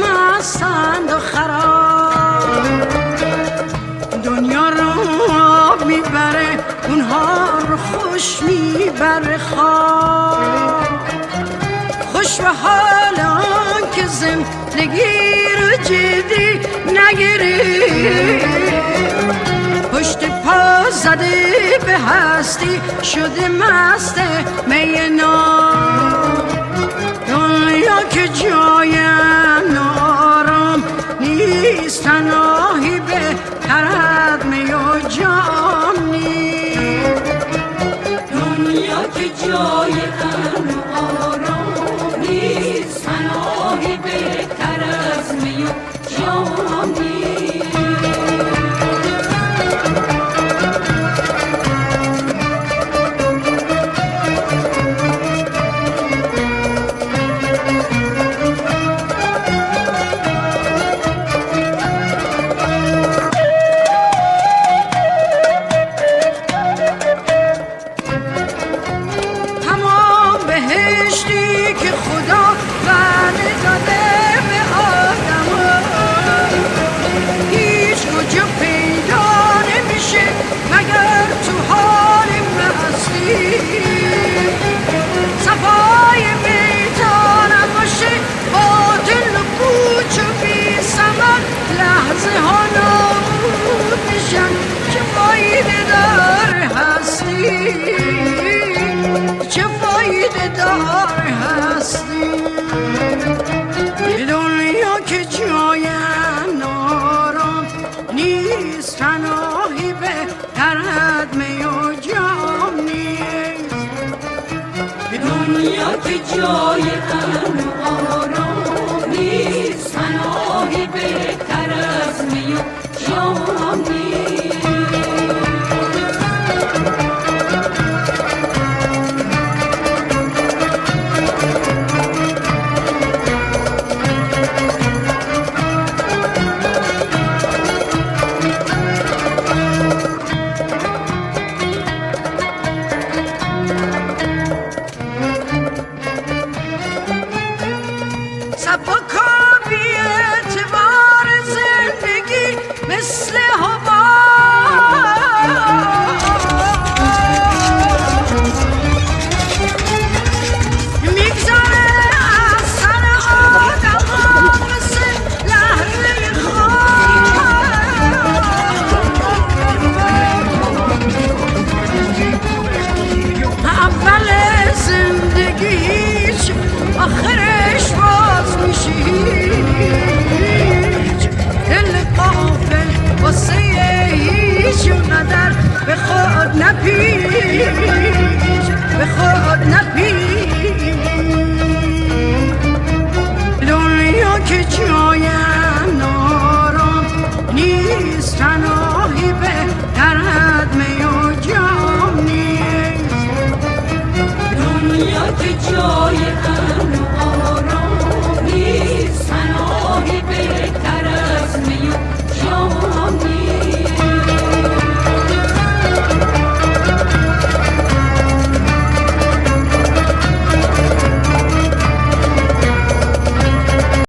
مستند و خراب، دنیا رو میبره اونها رو خوش میبره خواب. خوش به حالان که زندگی رو جدی نگیری، پشت پا زده به هستی شده مست مینام. دنیا که جای آرام نیست، تنهایی بهتر از می و جام نیست. دنیا که جای آرام نیست، تنهایی بهتر از می و جام نیست. بهشتی که خدا وعده داده به آدم هیچ کجا پیدا نمیشه مگر تو حال مستی. صفای میدانم باشه باطل و پوچ و بی ثمر، لحظه ها نابود میشن چه فایده داره هستی، چه فایده داره هستی. دنیا که جای آرام نیست، تنهایی بهتر از می و جام نیست. دنیا که جای آرام نیست، تنهایی بهتر از می و جام نیست. سبکا بی اعتبار زندگی مثل هوا، میگذره از سر آدم ها مثل لحظه خواب. اول زندگیش آخرش باز میشی، دل غافل واسه هیچ قدر به خود نپیچ، به خود نپیچ. دنیا که جان